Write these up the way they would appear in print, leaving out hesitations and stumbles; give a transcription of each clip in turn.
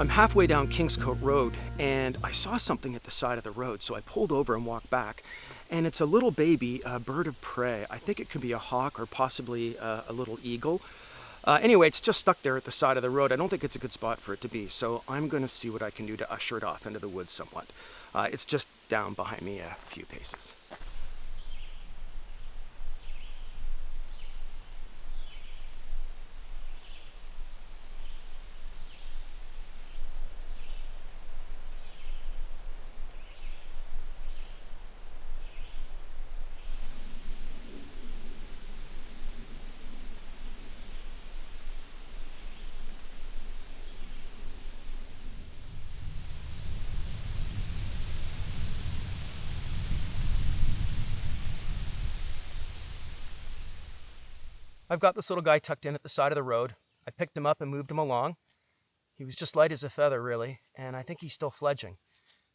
I'm halfway down Kingscote Road and I saw something at the side of the road, so I pulled over and walked back, and it's a little baby bird of prey. I think it could be a hawk or possibly a little eagle. Anyway, it's just stuck there at the side of the road. I don't think it's a good spot for it to be, so I'm going to see what I can do to usher it off into the woods somewhat. It's just down behind me a few paces. I've got this little guy tucked in at the side of the road. I picked him up and moved him along. He was just light as a feather, really, and I think he's still fledging.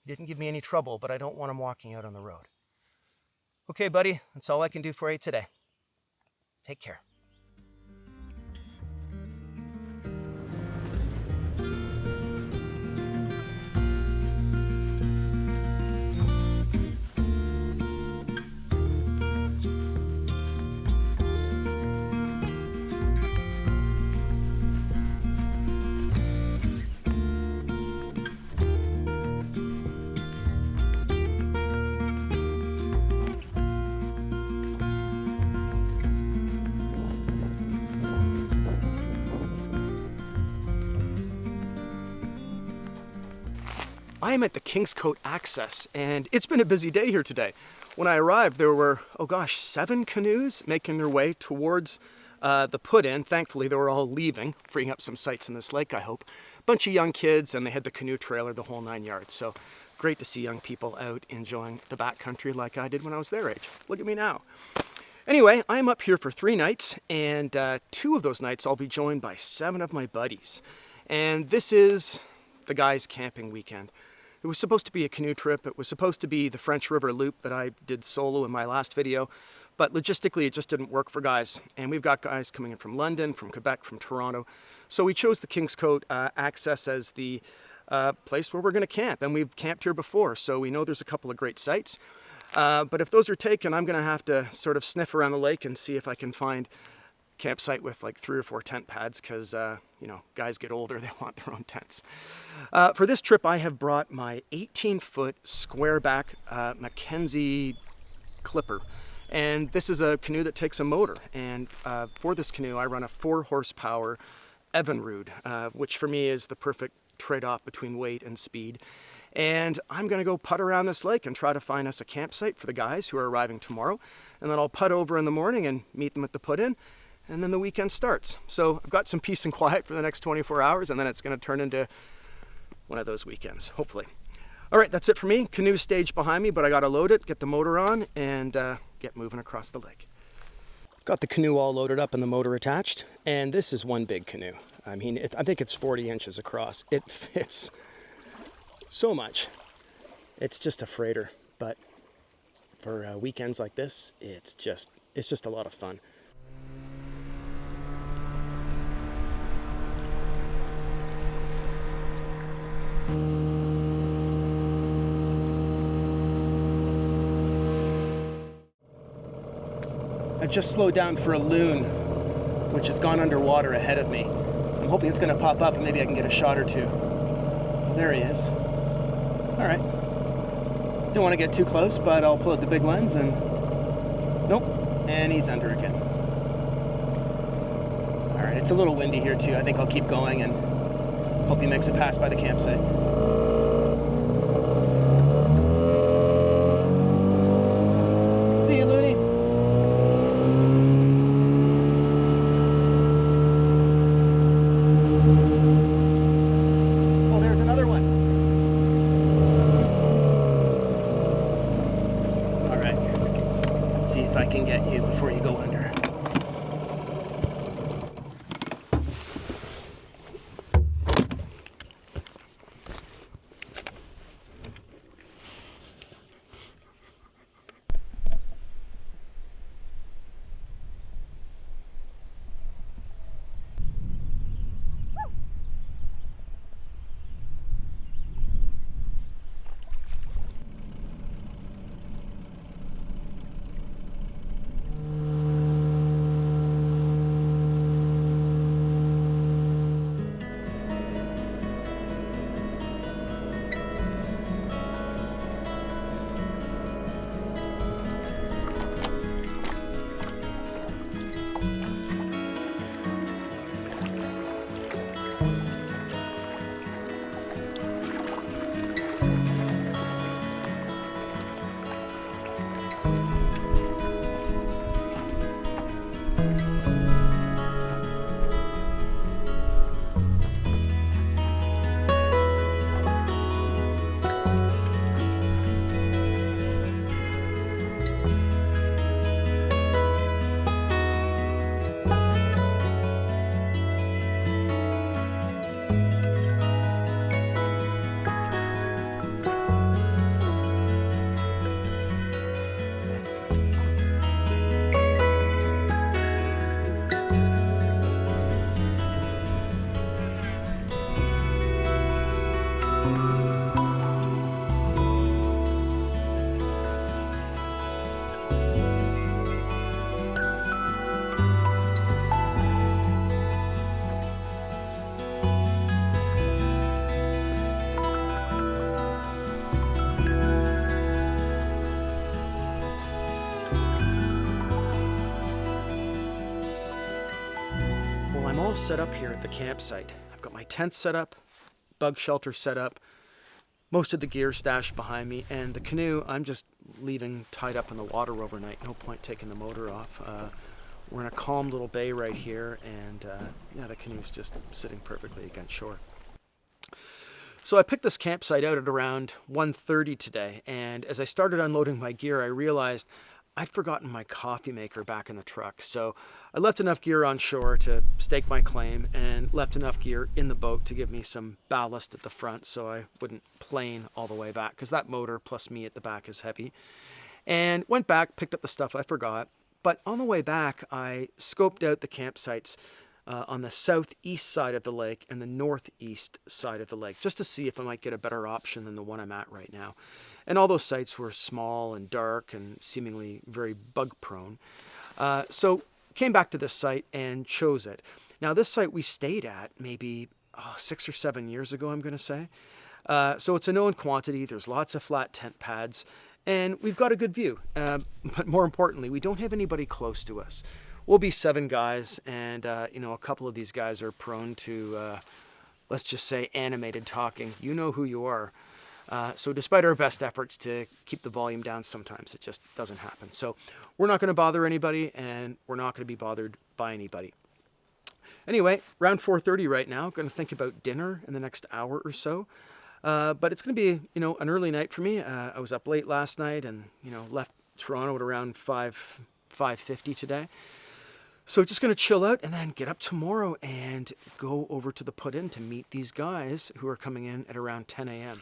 He didn't give me any trouble, but I don't want him walking out on the road. Okay, buddy, that's all I can do for you today. Take care. I am at the Kingscote access, and it's been a busy day here today. When I arrived, there were, 7 canoes making their way towards the put-in. Thankfully, they were all leaving, freeing up some sites in this lake, I hope. Bunch of young kids, and they had the canoe trailer, the whole 9 yards. So great to see young people out enjoying the backcountry like I did when I was their age. Look at me now. Anyway, I'm up here for 3 nights, and 2 of those nights I'll be joined by 7 of my buddies. And this is the guys' camping weekend. It was supposed to be a canoe trip. It was supposed to be the French River Loop that I did solo in my last video, but logistically it just didn't work for guys. And we've got guys coming in from London, from Quebec, from Toronto. So we chose the Kingscote access as the place where we're going to camp. And we've camped here before, so we know there's a couple of great sites. But if those are taken, I'm going to have to sort of sniff around the lake and see if I can find campsite with like 3 or 4 tent pads, because guys get older, they want their own tents. For this trip, I have brought my 18-foot squareback Mackenzie Clipper, and this is a canoe that takes a motor. And for this canoe, I run a 4-horsepower Evinrude, which for me is the perfect trade-off between weight and speed. And I'm going to go putt around this lake and try to find us a campsite for the guys who are arriving tomorrow, and then I'll putt over in the morning and meet them at the put-in. And then the weekend starts. So I've got some peace and quiet for the next 24 hours, and then it's going to turn into one of those weekends, hopefully. All right, that's it for me. Canoe stage behind me, but I got to load it, get the motor on, and get moving across the lake. Got the canoe all loaded up and the motor attached, and this is one big canoe. I mean, I think it's 40 inches across. It fits so much. It's just a freighter, but for weekends like this, it's just a lot of fun. I just slowed down for a loon, which has gone underwater ahead of me. I'm hoping it's going to pop up and maybe I can get a shot or two. Well, there he is. All right. Don't want to get too close, but I'll pull out the big lens and... Nope. And he's under again. All right, it's a little windy here too. I think I'll keep going and hope he makes it past by the campsite. See you, Looney. Oh, there's another one. All right, let's see if I can get you before you go under. Well, I'm all set up here at the campsite. I've got my tent set up, bug shelter set up, most of the gear stashed behind me, and the canoe I'm just leaving tied up in the water overnight. No point taking the motor off. We're in a calm little bay right here, and yeah, the canoe's just sitting perfectly against shore. So I picked this campsite out at around 1:30 today, and as I started unloading my gear, I realized I'd forgotten my coffee maker back in the truck. So I left enough gear on shore to stake my claim and left enough gear in the boat to give me some ballast at the front so I wouldn't plane all the way back, because that motor plus me at the back is heavy. And went back, picked up the stuff I forgot. But on the way back, I scoped out the campsites on the southeast side of the lake and the northeast side of the lake, just to see if I might get a better option than the one I'm at right now. And all those sites were small and dark and seemingly very bug prone. So came back to this site and chose it. Now this site we stayed at maybe 6 or 7 years ago, I'm going to say. So it's a known quantity. There's lots of flat tent pads and we've got a good view. But more importantly, we don't have anybody close to us. We'll be 7 guys, and you know, a couple of these guys are prone to, let's just say, animated talking. You know who you are. So despite our best efforts to keep the volume down, sometimes it just doesn't happen. So we're not going to bother anybody, and we're not going to be bothered by anybody. Anyway, around 4:30 right now. Going to think about dinner in the next hour or so. But it's going to be, you know, an early night for me. I was up late last night, and you know, left Toronto at around 5:50 today. So just going to chill out and then get up tomorrow and go over to the put-in to meet these guys who are coming in at around 10 a.m.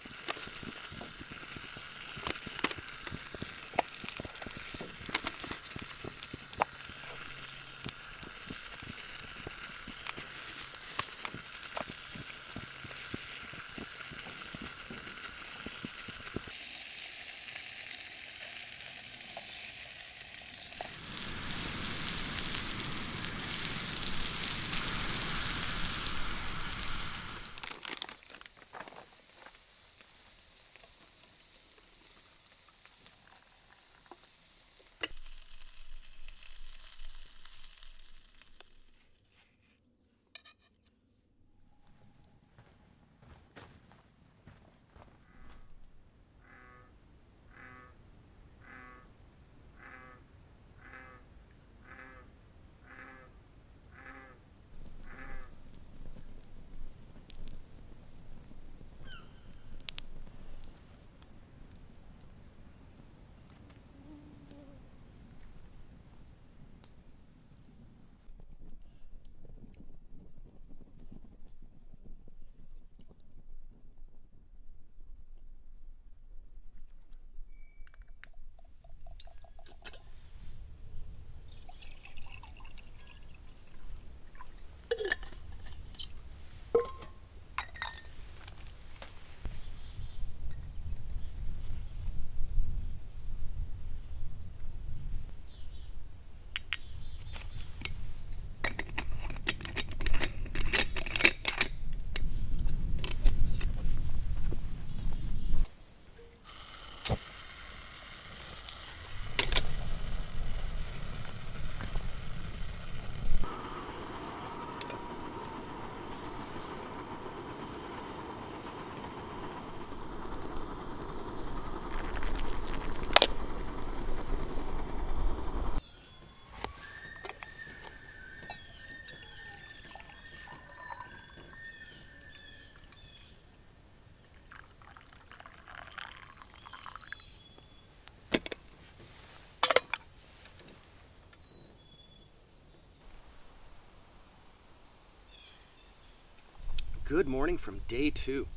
Good morning from day 2,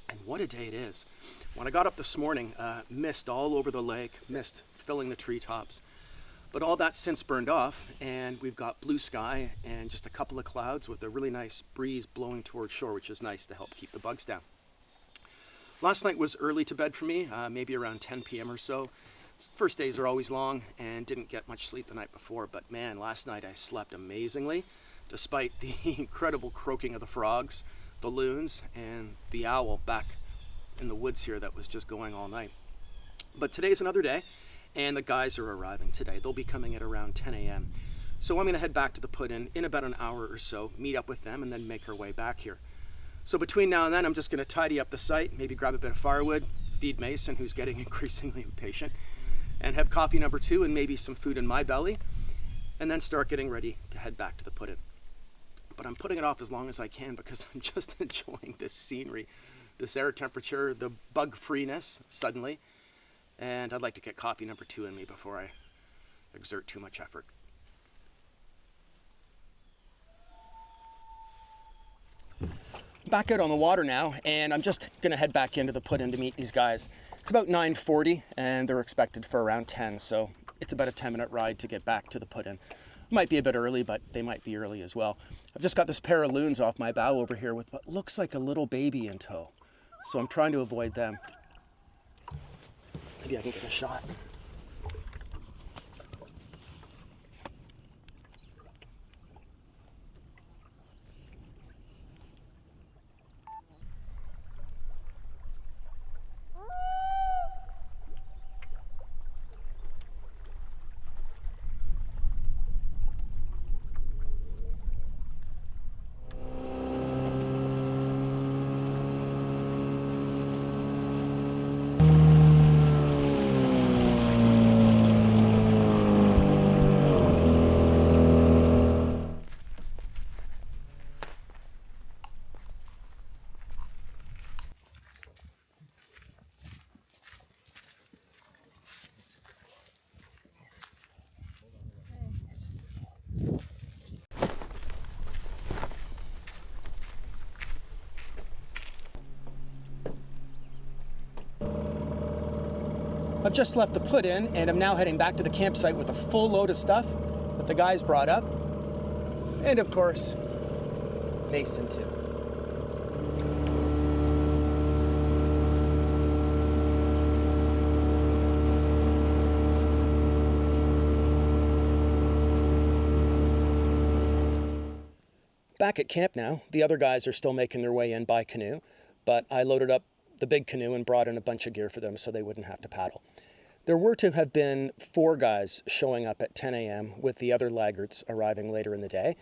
and what a day it is. When I got up this morning, mist all over the lake, mist filling the treetops, but all that's since burned off, and we've got blue sky and just a couple of clouds with a really nice breeze blowing towards shore, which is nice to help keep the bugs down. Last night was early to bed for me, maybe around 10 p.m. or so. First days are always long and didn't get much sleep the night before, but man, last night I slept amazingly, despite the incredible croaking of the frogs, the loons, and the owl back in the woods here that was just going all night. But today's another day, and the guys are arriving today. They'll be coming at around 10 a.m. So I'm gonna head back to the put-in about an hour or so, meet up with them, and then make our way back here. So between now and then, I'm just gonna tidy up the site, maybe grab a bit of firewood, feed Mason, who's getting increasingly impatient, and have coffee number 2 and maybe some food in my belly, and then start getting ready to head back to the put-in. But I'm putting it off as long as I can because I'm just enjoying this scenery, this air temperature, the bug freeness suddenly, and I'd like to get coffee number 2 in me before I exert too much effort. Back out on the water now, and I'm just gonna head back into the put-in to meet these guys. It's about 9:40 and they're expected for around 10, so it's about a 10-minute ride to get back to the put-in. Might be a bit early, but they might be early as well. I've just got this pair of loons off my bow over here with what looks like a little baby in tow, so I'm trying to avoid them. Maybe I can get a shot. I've just left the put-in and I'm now heading back to the campsite with a full load of stuff that the guys brought up. And of course, Mason too. Back at camp now, the other guys are still making their way in by canoe, but I loaded up the big canoe and brought in a bunch of gear for them so they wouldn't have to paddle. There were to have been 4 guys showing up at 10 a.m. with the other laggards arriving later in the day.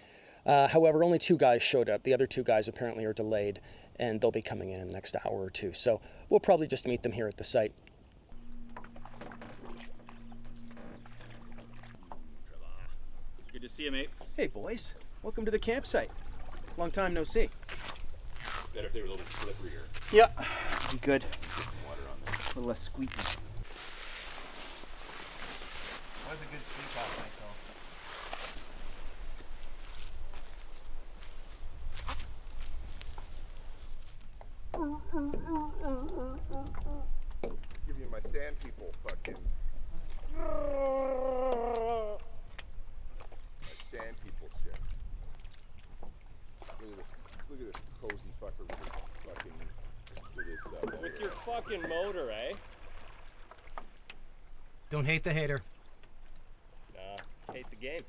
However, only 2 guys showed up. The other 2 guys apparently are delayed and they'll be coming in the next hour or 2. So we'll probably just meet them here at the site. Good to see you, mate. Hey boys, welcome to the campsite. Long time no see. Better if they were a little bit slipperier. Yeah, be good. Water on there. A little less squeaky. That was a good sleep last night, Give you my sand people fucking. My sand people shit. Look at this cozy fucker with his fucking. With your fucking motor, eh? Don't hate the hater. Nah, hate the game.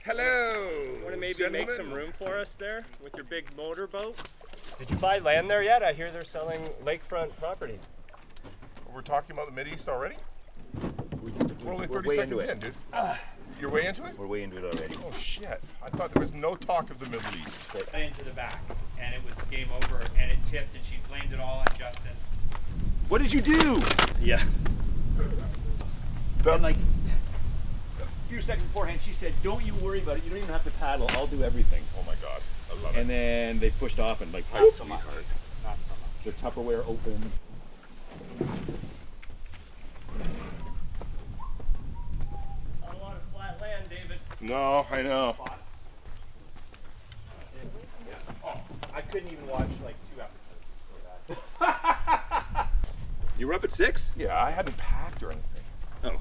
Hello. Want to maybe gentlemen. make some room for us there with your big motor boat? Did you buy land there yet? I hear they're selling lakefront property. We're talking about the Mideast already? We're only 30 way seconds into in, dude. You're way into it? We're way into it already. Oh shit. I thought there was no talk of the Middle East. Into the back, and it was game over, and it tipped, and she blamed it all on Justin. What did you do? Yeah. And like a few seconds beforehand, she said, "Don't you worry about it. You don't even have to paddle. I'll do everything." Oh my god. I love And it. then they pushed off and like, Hi, whoop, sweetheart. Not so much. the Tupperware opened. Not a lot of flat land, David. No, I know. Oh, I couldn't even watch like 2 episodes. So that. You were up at 6? Yeah, I hadn't packed or anything. Oh.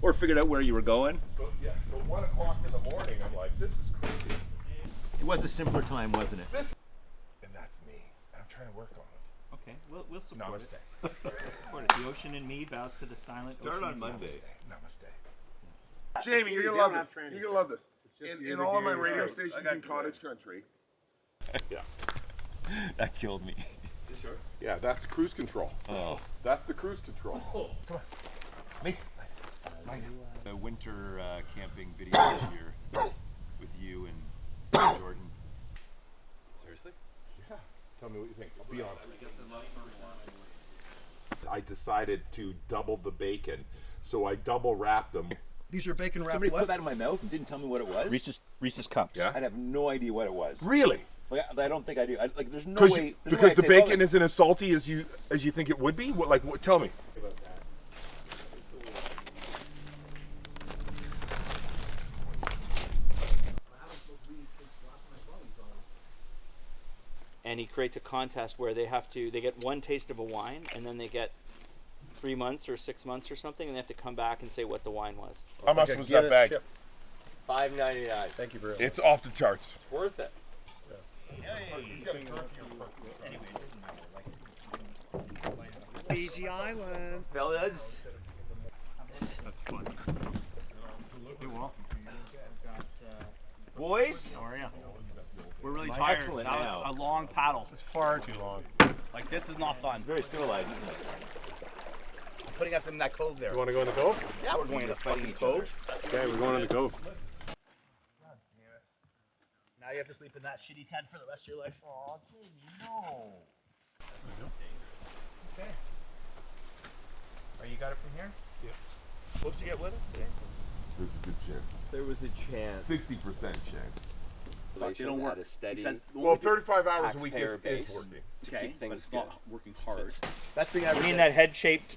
Or figured out where you were going. But yeah, but 1 o'clock in the morning, I'm like, this is crazy. It was a simpler time, wasn't it? And that's me. I'm trying to work on it. Okay, we'll support Namaste. it. Support it. The ocean and me bows to the silent Start ocean on and Monday. Namaste. Jamie, you're gonna love this. You're gonna love this. In all of my radio stations in cottage country. Yeah. That killed me. Yeah, that's the cruise control. Oh. That's the cruise control. Mason. The winter camping video this year with you and Jordan. Seriously? Yeah. Tell me what you think. Be honest. I decided to double the bacon, so I double wrapped them. These are bacon wrapped Somebody what? put that in my mouth and didn't tell me what it was. Reese's Cups. Yeah. I'd have no idea what it was. Really? Like, I don't think I do. Like, there's no way. There's no way Because I'd the say, bacon oh, isn't as salty as you think it would be. What? Like, what? Tell me. And he creates a contest where they get one taste of a wine, and then they get 3 months or 6 months or something, and they have to come back and say what the wine was. How much was that bag? $5.99. Thank you very much. It's off the charts. It's worth it. Fiji Island. fellas. That's fun. Hey, well. Boys? How are you? We're really Like, tired. excellent That now. was a long paddle. It's far too long. Like, this is not fun. It's very civilized, isn't it? Putting us in that cove there. You want to go in the cove? Yeah, we're going in the fucking cove. Okay, we're going in the cove. Now you have to sleep in that shitty tent for the rest of your life. Oh, Jamie, no. Okay. Oh, you got it from here? Supposed to get with us today? There's a good chance. There was a chance. 60% chance. They don't work. At a steady, He says, Well, 35 hours a week taxpayer is base. working. to Okay, keep but things it's good. not working hard. That's the thing I You would mean say. that head-shaped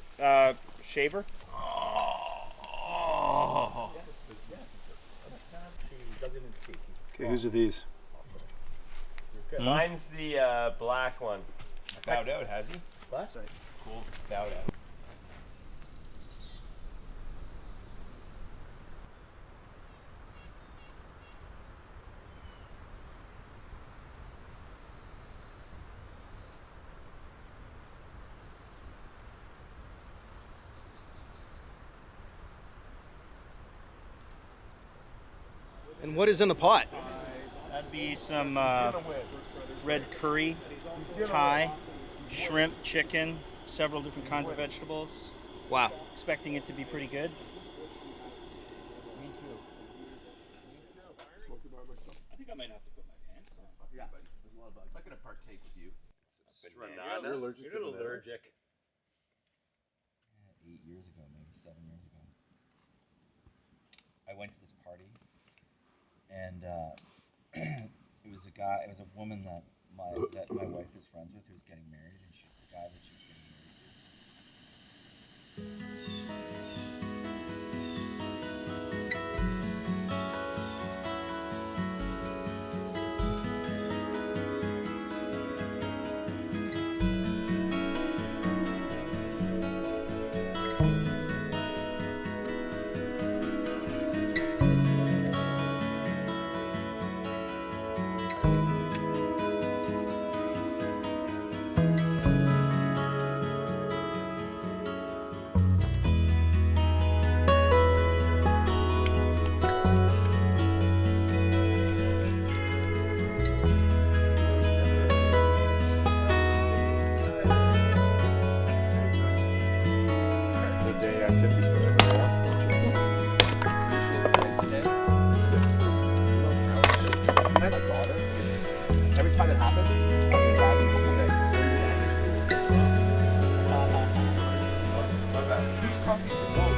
shaver? Doesn't even speak. Okay, whose are these? Mine's the black one. Bowed out, has he? What? Cool. Bowed out. And what is in the pot? That'd be some red curry, Thai, shrimp, chicken, several different kinds of vegetables. Wow. Expecting it to be pretty good. I think I might have to put my pants on. Yeah, there's a lot of bugs. I'm not gonna partake with you. You're allergic. 8 years ago, maybe 7 years ago, I went to this party, and it was a woman that my wife is friends with, who was getting married, and the guy that she was getting married Every time it happens, I've been back in a couple days. Who's talking to both?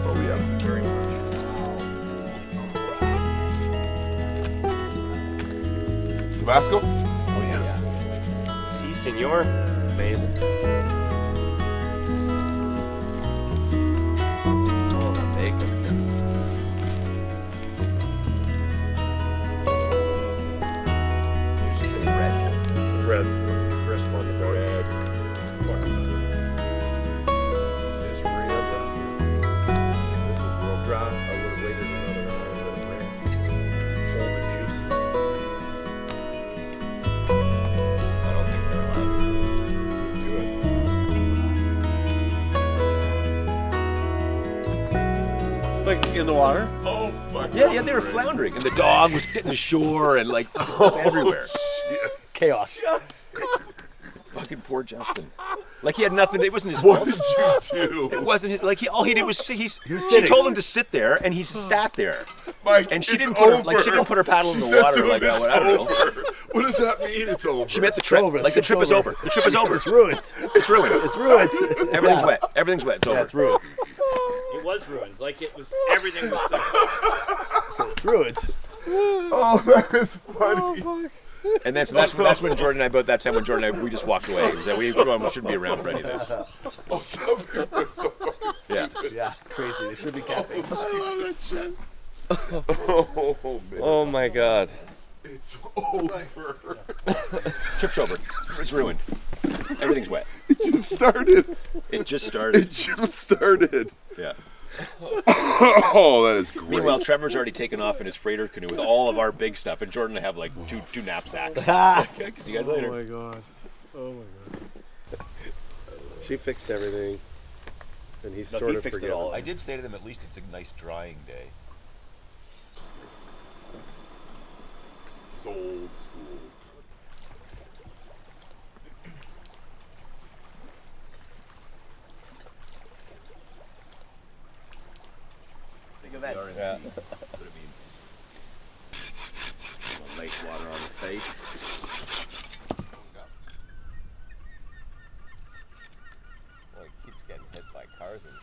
Oh yeah, very much. Tabasco? Oh yeah. Si, senor. Amazing. Oh, the bacon. in the water? Oh, my God. Yeah, they were floundering, and the dog was getting ashore, and like stuff everywhere. Chaos. Fucking poor Justin. Like he had nothing. It wasn't his fault. What did you do? It wasn't his. Like all he did was she sitting. told him to sit there, and he sat there. Mike, And she it's didn't put her, over. like she didn't put her paddle in She the said water. to him, Like it's I don't know. over. What does that mean? It's over. She meant the trip. over. Like the trip is over. The trip is over. It's ruined. It's ruined. It's ruined. Everything's wet. Everything's wet. It's over. Yeah, it's ruined. It was ruined. Like it was, everything was so. It's ruined. Oh, that is funny. And then so that's when Jordan and I, about that time when Jordan and I, we just walked away. We said we shouldn't be around for any of this. Oh, some people are so funny. Yeah. Yeah, it's crazy. They should be camping. I love that shit. Oh, man. Oh my God. It's over. Trip's over. It's ruined. Everything's wet. It just started. It just started. It just started. Yeah. Oh, that is great. Meanwhile, Trevor's already taken off in his freighter canoe with all of our big stuff, and Jordan and I have like two knapsacks. Okay, see you guys later. Oh my God. Oh my God. She fixed everything, and he's sort he of fixed it forgiven. all. I did say to them, at least it's a nice drying day. It's old school. Big event. Yeah. That's what it means. Lake water on the face. Well, it keeps getting hit by cars and.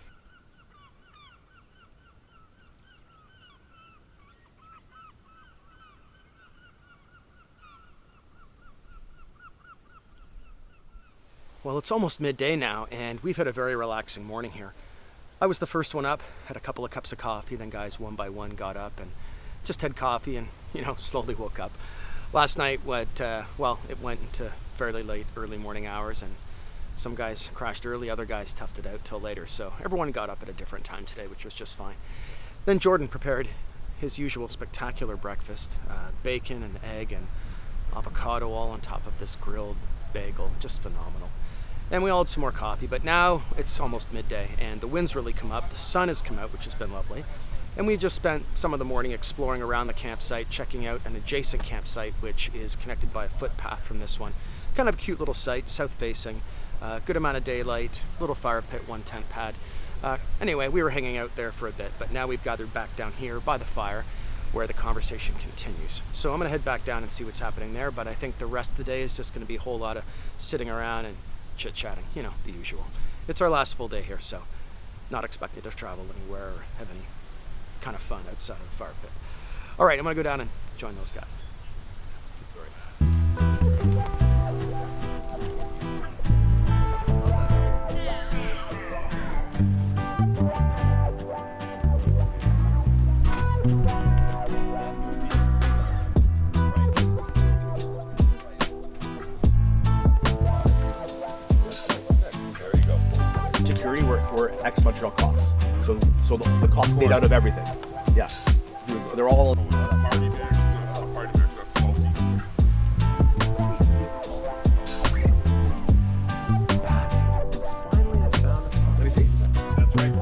Well, it's almost midday now, and we've had a very relaxing morning here. I was the first one up, had a couple of cups of coffee, then guys one by one got up and just had coffee and, slowly woke up. Last night, it went into fairly late, early morning hours, and some guys crashed early, other guys toughed it out till later, so everyone got up at a different time today, which was just fine. Then Jordan prepared his usual spectacular breakfast, bacon and egg and avocado all on top of this grilled bagel, just phenomenal. And we all had some more coffee, but now it's almost midday and the wind's really come up, the sun has come out, which has been lovely. And we just spent some of the morning exploring around the campsite, checking out an adjacent campsite, which is connected by a footpath from this one. Kind of a cute little site, south facing, good amount of daylight, little fire pit, one tent pad. Anyway, we were hanging out there for a bit, but now we've gathered back down here by the fire where the conversation continues. So I'm gonna head back down and see what's happening there, but I think the rest of the day is just gonna be a whole lot of sitting around and chit-chatting, the usual. It's our last full day here, so not expected to travel anywhere or have any kind of fun outside of the fire pit. All right, I'm gonna go down and join those guys. Security were ex-Montreal cops, so the cops stayed out of everything. Yeah, they're all. Party mix. Party mix. That's salty. Finally, I found it. Let me see. That's right.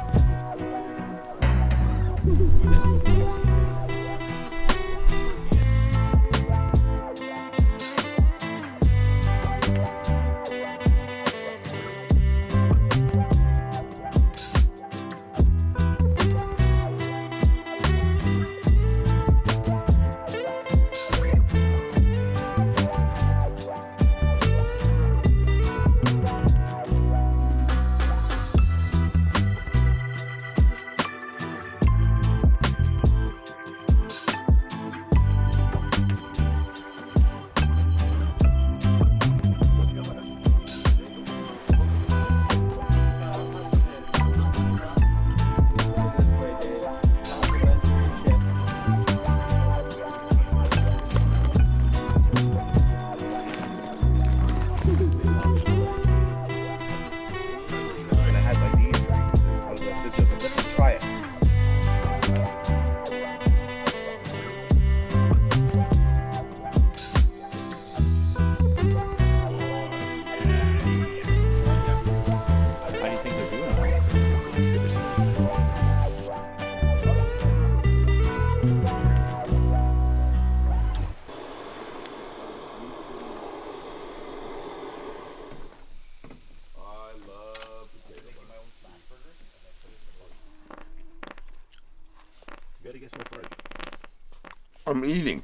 I'm eating.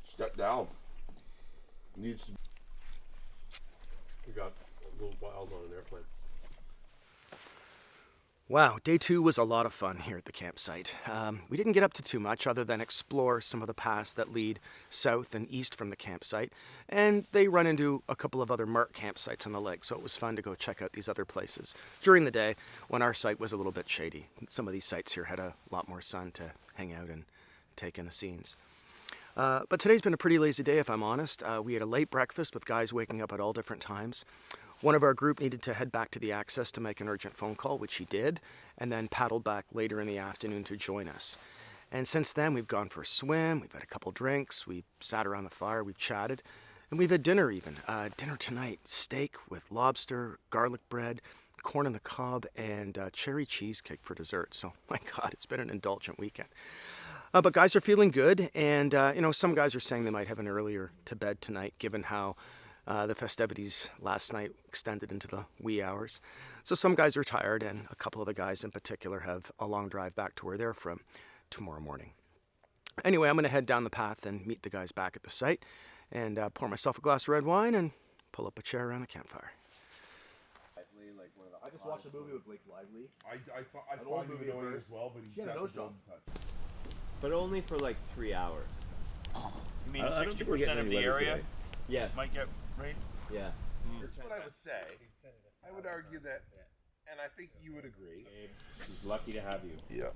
Step down. Needs to. We got a little wild on an airplane. Wow, day 2 was a lot of fun here at the campsite. We didn't get up to too much other than explore some of the paths that lead south and east from the campsite, and they run into a couple of other marked campsites on the lake, so it was fun to go check out these other places during the day when our site was a little bit shady. Some of these sites here had a lot more sun to hang out and take in the scenes. But today's been a pretty lazy day, if I'm honest. We had a late breakfast with guys waking up at all different times. One of our group needed to head back to the access to make an urgent phone call, which he did, and then paddled back later in the afternoon to join us. And since then, we've gone for a swim, we've had a couple drinks, we sat around the fire, we've chatted, and we've had dinner even. Dinner tonight, steak with lobster, garlic bread, corn on the cob, and cherry cheesecake for dessert. So, my God, it's been an indulgent weekend. But guys are feeling good, and some guys are saying they might have an earlier to bed tonight, given how the festivities last night extended into the wee hours. So some guys are tired, and a couple of the guys in particular have a long drive back to where they're from tomorrow morning. Anyway, I'm going to head down the path and meet the guys back at the site, and pour myself a glass of red wine and pull up a chair around the campfire. I just watched a movie with Blake Lively. I find him annoying as well, but he's got a nose the job. touch. But only for like 3 hours. You mean I don't think we're getting 60% of any the weather area today. Yes. might get rain? Yeah. That's what I would say. I would argue that, and I think you would agree. He's lucky to have you. Yep.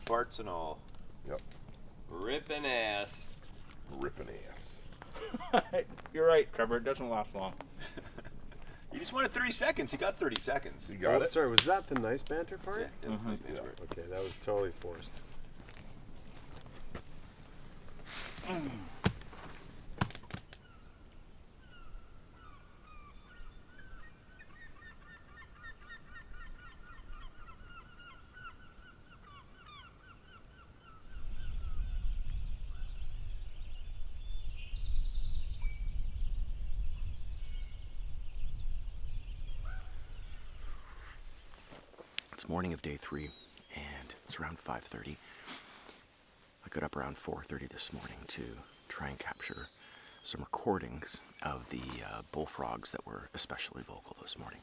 Farts and all. Yep. Ripping ass. Ripping ass. You're right, Trevor. It doesn't last long. You just wanted 30 seconds. He got 30 seconds. You got it? Sorry, was that the nice banter part? Yeah, that's nice banter. Okay, that was totally forced. It's morning of day 3, and it's around 5:30. I got up around 4:30 this morning to try and capture some recordings of the bullfrogs that were especially vocal this morning.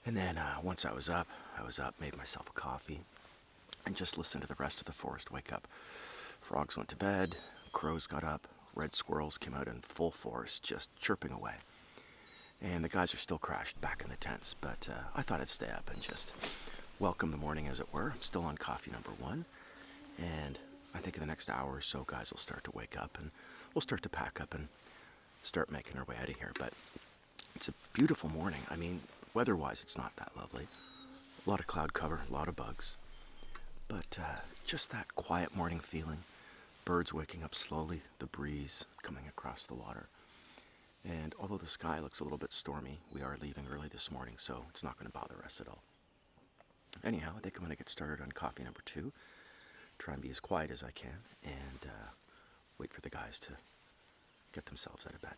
And then once I was up, made myself a coffee, and just listened to the rest of the forest wake up. Frogs went to bed, crows got up, red squirrels came out in full force, just chirping away. And the guys are still crashed back in the tents, but I thought I'd stay up and just welcome the morning, as it were. I'm still on coffee number 1, and I think in the next hour or so, guys will start to wake up, and we'll start to pack up and start making our way out of here. But it's a beautiful morning. I mean, weather-wise, it's not that lovely. A lot of cloud cover, a lot of bugs, but just that quiet morning feeling. Birds waking up slowly, the breeze coming across the water. And although the sky looks a little bit stormy, we are leaving early this morning, so it's not going to bother us at all. Anyhow, I think I'm going to get started on coffee number 2, try and be as quiet as I can, and wait for the guys to get themselves out of bed.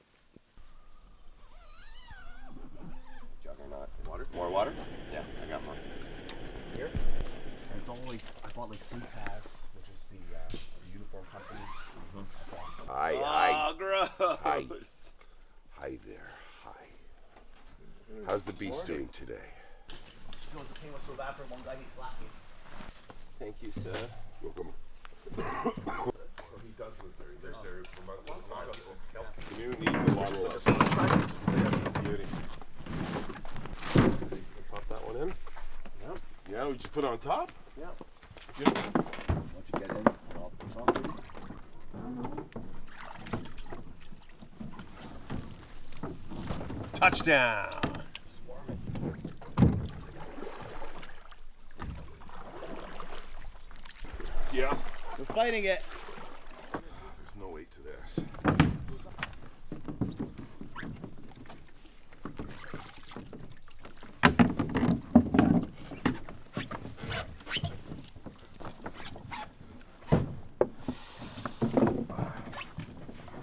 Juggernaut. Water? More water? Yeah, I got more. Here? And it's only, I bought like CTAS, which is the uniform company. Hi. gross. Hi there. Hi. How's the beast doing today? You know, the pain was so bad for one guy, he slapped me. Thank you, sir. Welcome. Well, he does live there. He lives there for months at a time. Canoe needs a lot of beauty. Pop that one in. Yep. Yeah, we just put it on top? Yeah. Good. Once you get in, I'll push on. Touchdown! Yeah. We're fighting it. There's no weight to this.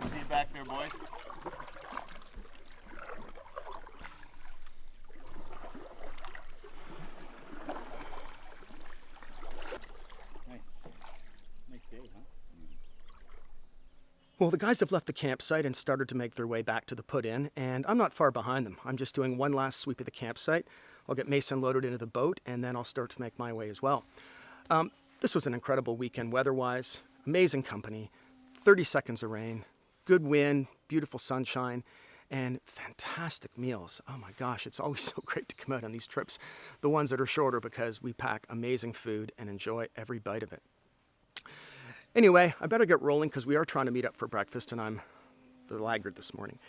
See you back there, boys. Nice day, huh? Well, the guys have left the campsite and started to make their way back to the put-in, and I'm not far behind them. I'm just doing one last sweep of the campsite. I'll get Mason loaded into the boat, and then I'll start to make my way as well. This was an incredible weekend weather-wise, amazing company, 30 seconds of rain, good wind, beautiful sunshine, and fantastic meals. Oh my gosh, it's always so great to come out on these trips, the ones that are shorter, because we pack amazing food and enjoy every bite of it. Anyway, I better get rolling because we are trying to meet up for breakfast and I'm the laggard this morning.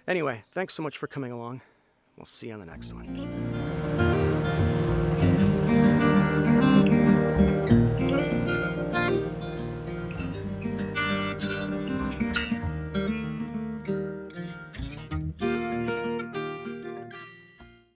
Anyway, thanks so much for coming along. We'll see you on the next one.